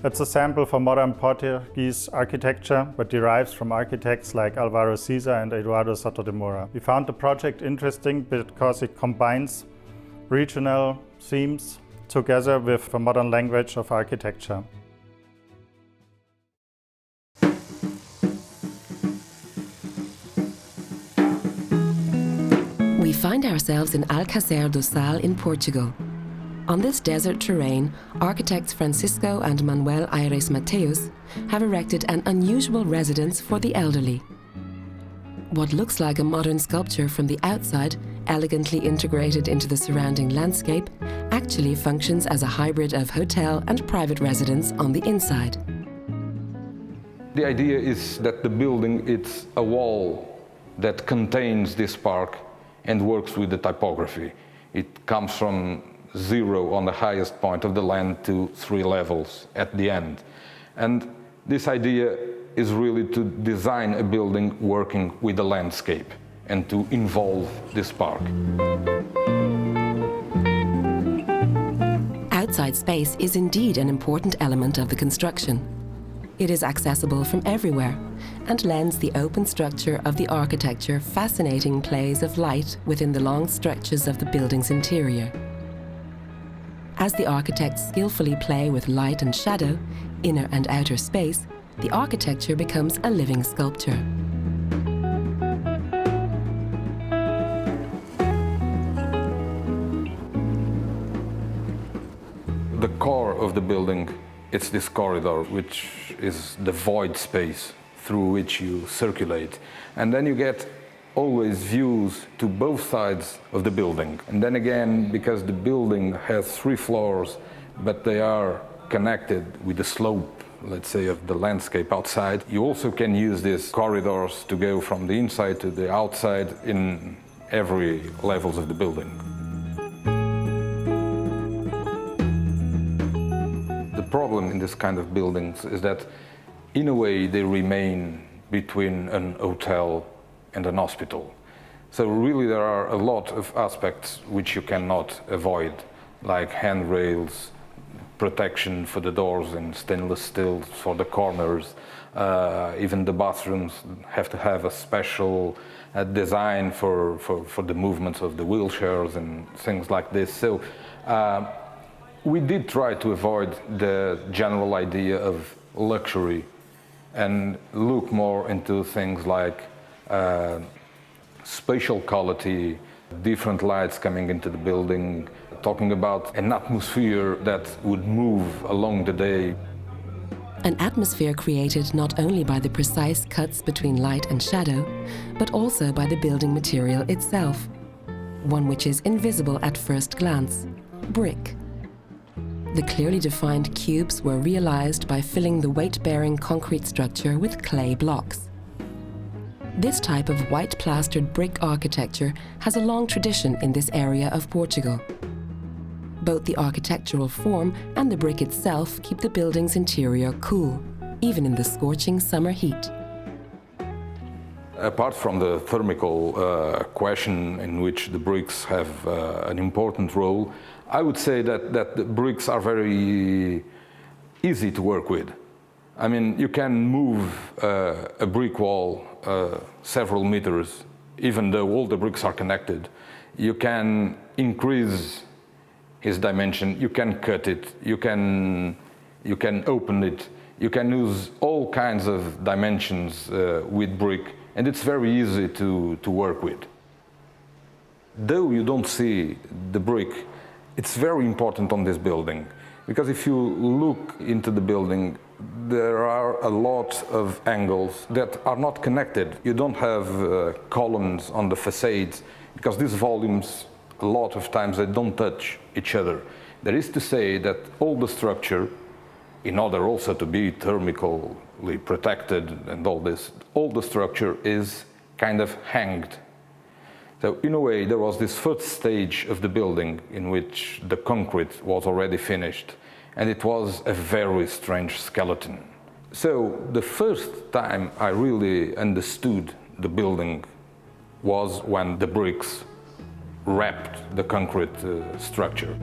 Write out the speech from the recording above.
It's a sample for modern Portuguese architecture, but derives from architects like Álvaro Siza and Eduardo Soto de Moura. We found the project interesting because it combines regional themes together with the modern language of architecture. We find ourselves in Alcácer do Sal in Portugal. On this desert terrain, architects Francisco and Manuel Mateus have erected an unusual residence for the elderly. What looks like a modern sculpture from the outside, elegantly integrated into the surrounding landscape, actually functions as a hybrid of hotel and private residence on the inside. The idea is that the building is a wall that contains this park and works with the typography. It comes from 0 on the highest point of the land to 3 levels at the end. And this idea is really to design a building working with the landscape and to involve this park. Outside space is indeed an important element of the construction. It is accessible from everywhere and lends the open structure of the architecture fascinating plays of light within the long stretches of the building's interior. As the architects skillfully play with light and shadow, inner and outer space, the architecture becomes a living sculpture. The core of the building, it's this corridor, which is the void space through which you circulate. And then you get always views to both sides of the building. And then again, because the building has 3 floors, but they are connected with the slope, let's say, of the landscape outside, you also can use these corridors to go from the inside to the outside in every levels of the building. The problem in this kind of buildings is that, in a way, they remain between an hotel and an hospital. So really there are a lot of aspects which you cannot avoid, like handrails, protection for the doors and stainless steel for the corners. Even the bathrooms have to have a special design for the movements of the wheelchairs and things like this. So we did try to avoid the general idea of luxury and look more into things like spatial quality, different lights coming into the building, talking about an atmosphere that would move along the day. An atmosphere created not only by the precise cuts between light and shadow, but also by the building material itself, one which is invisible at first glance: brick. The clearly defined cubes were realized by filling the weight-bearing concrete structure with clay blocks. This type of white-plastered brick architecture has a long tradition in this area of Portugal. Both the architectural form and the brick itself keep the building's interior cool, even in the scorching summer heat. Apart from the thermal question in which the bricks have an important role, I would say that the bricks are very easy to work with. I mean, you can move a brick wall several meters, even though all the bricks are connected. You can increase its dimension, you can cut it, you can open it, you can use all kinds of dimensions with brick, and it's very easy to work with. Though you don't see the brick, it's very important on this building, because if you look into the building, there are a lot of angles that are not connected. You don't have columns on the facades, because these volumes, a lot of times, they don't touch each other. That is to say that all the structure, in order also to be thermically protected and all this, all the structure is kind of hanged. So in a way, there was this first stage of the building in which the concrete was already finished, and it was a very strange skeleton. So the first time I really understood the building was when the bricks wrapped the concrete structure.